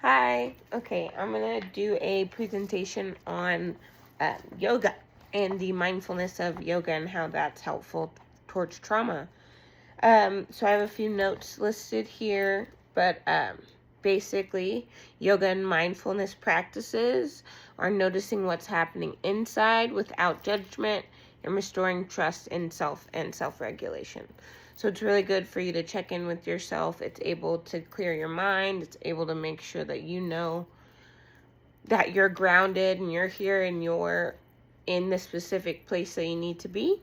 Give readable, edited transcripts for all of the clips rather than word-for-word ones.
Hi. Okay, I'm going to do a presentation on yoga and the mindfulness of yoga and how that's helpful towards trauma. So I have a few notes listed here, but basically, yoga and mindfulness practices are noticing what's happening inside without judgment and restoring trust in self and self-regulation. So it's really good for you to check in with yourself. It's able to clear your mind. It's able to make sure that you know that you're grounded and you're here and you're in the specific place that you need to be.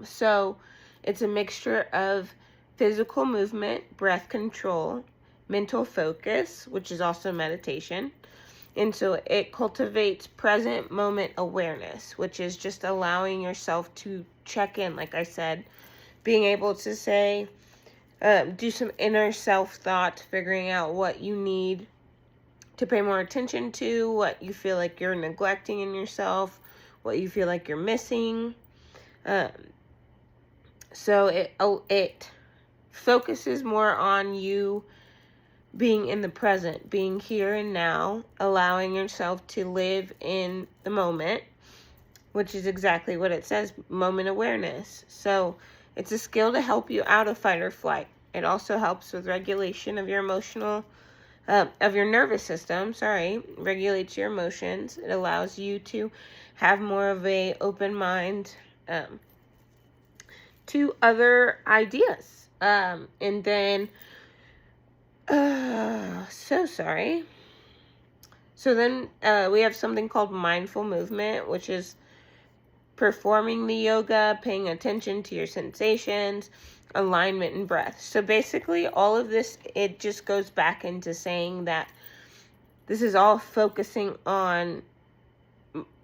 So it's a mixture of physical movement, breath control, mental focus, which is also meditation. And so it cultivates present moment awareness, which is just allowing yourself to check in, like I said, being able to say, do some inner self-thought, figuring out what you need to pay more attention to, what you feel like you're neglecting in yourself, what you feel like you're missing. So it focuses more on you being in the present, being here and now, allowing yourself to live in the moment, which is exactly what it says, moment awareness. So it's a skill to help you out of fight or flight. It also helps with regulation of your of your nervous system, regulates your emotions. It allows you to have more of a open mind to other ideas. And then, So then we have something called mindful movement, which is performing the yoga, paying attention to your sensations, alignment, and breath. So basically all of this, it just goes back into saying that this is all focusing on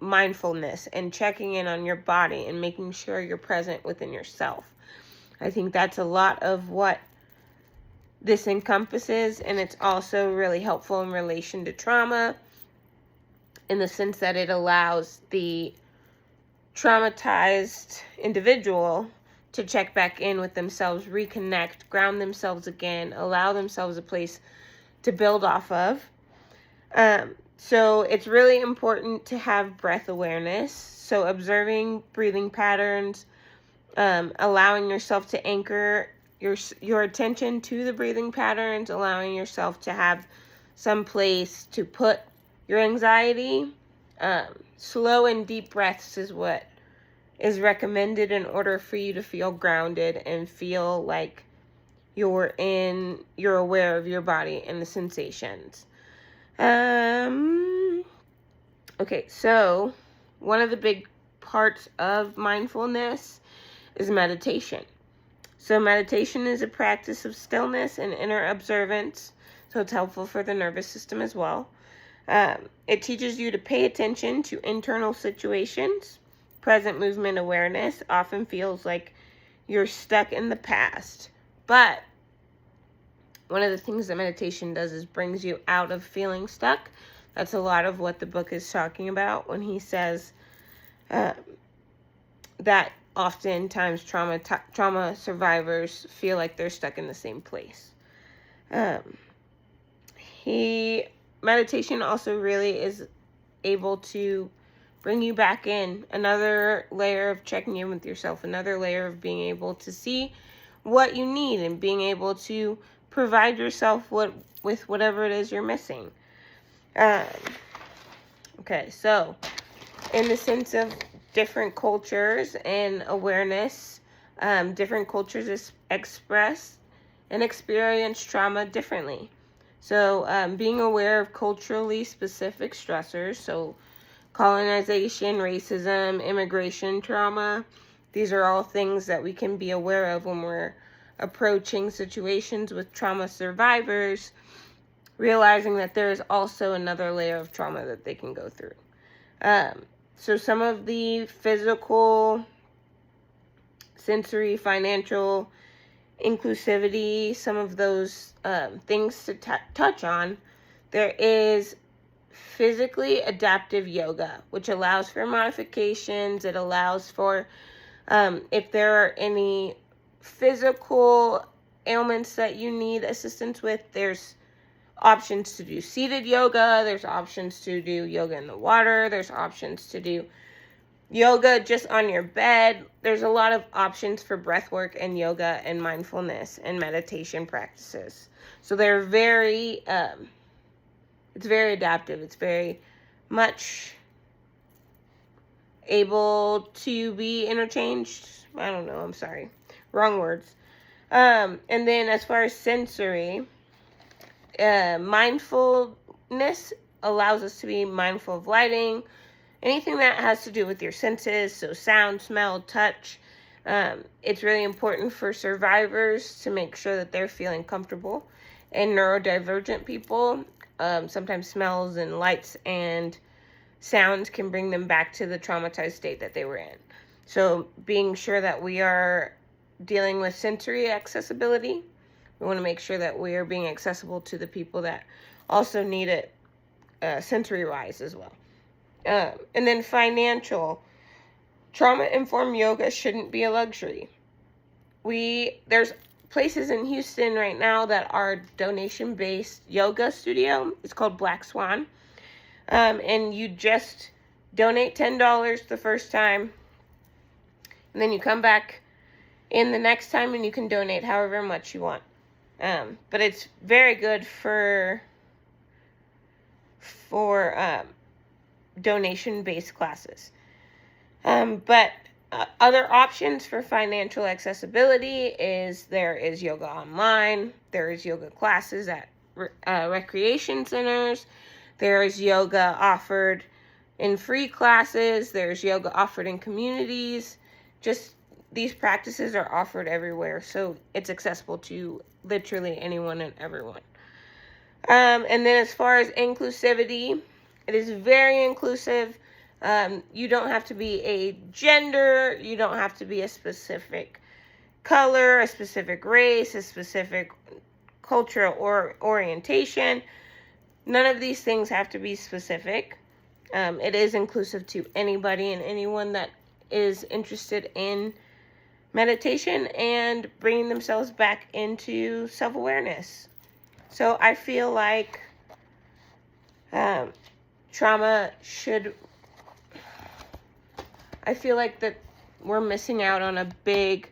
mindfulness and checking in on your body and making sure you're present within yourself. I think that's a lot of what this encompasses, and it's also really helpful in relation to trauma in the sense that it allows the traumatized individual to check back in with themselves, reconnect, ground themselves again, allow themselves a place to build off of. So it's really important to have breath awareness. So observing breathing patterns, allowing yourself to anchor your attention to the breathing patterns, allowing yourself to have some place to put your anxiety. Slow and deep breaths is what is recommended in order for you to feel grounded and feel like you're aware of your body and the sensations. Okay, so one of the big parts of mindfulness is meditation. So meditation is a practice of stillness and inner observance, so it's helpful for the nervous system as well. It teaches you to pay attention to internal situations. Present movement awareness often feels like you're stuck in the past, but one of the things that meditation does is brings you out of feeling stuck. That's a lot of what the book is talking about when he says that oftentimes trauma survivors feel like they're stuck in the same place. Meditation also really is able to bring you back in, another layer of checking in with yourself, another layer of being able to see what you need and being able to provide yourself with whatever it is you're missing. Okay, so in the sense of different cultures and awareness, different cultures express and experience trauma differently. So being aware of culturally specific stressors, so colonization, racism, immigration trauma, these are all things that we can be aware of when we're approaching situations with trauma survivors, realizing that there is also another layer of trauma that they can go through. So some of the physical, sensory, financial, inclusivity, some of those things to touch on, there is physically adaptive yoga, which allows for modifications. It allows for, if there are any physical ailments that you need assistance with, there's options to do seated yoga. There's options to do yoga in the water. There's options to do yoga just on your bed. There's a lot of options for breath work and yoga and mindfulness and meditation practices. So they're very, it's very adaptive. It's very much able to be interchanged. I don't know, I'm sorry. Wrong words. And then as far as sensory, mindfulness allows us to be mindful of lighting, anything that has to do with your senses, so sound, smell, touch. It's really important for survivors to make sure that they're feeling comfortable. And neurodivergent people, sometimes smells and lights and sounds can bring them back to the traumatized state that they were in. So being sure that we are dealing with sensory accessibility, we want to make sure that we are being accessible to the people that also need it sensory-wise as well. And then financial. Trauma-informed yoga shouldn't be a luxury. There's places in Houston right now that are donation-based yoga studio. It's called Black Swan. And you just donate $10 the first time, and then you come back in the next time and you can donate however much you want. But it's very good for donation-based classes. But other options for financial accessibility is there is yoga online, there is yoga classes at recreation centers, there is yoga offered in free classes, there's yoga offered in communities. Just these practices are offered everywhere, so it's accessible to literally anyone and everyone. And then as far as inclusivity, it is very inclusive. You don't have to be a gender, you don't have to be a specific color, a specific race, a specific cultural or orientation. None of these things have to be specific. It is inclusive to anybody and anyone that is interested in meditation and bringing themselves back into self-awareness. So I feel like I feel like that we're missing out on a big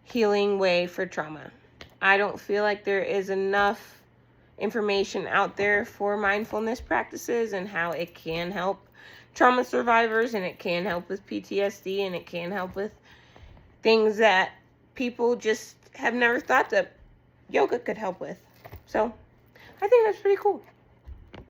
healing way for trauma. I don't feel like there is enough information out there for mindfulness practices and how it can help trauma survivors, and it can help with PTSD, and it can help with things that people just have never thought that yoga could help with. So I think that's pretty cool.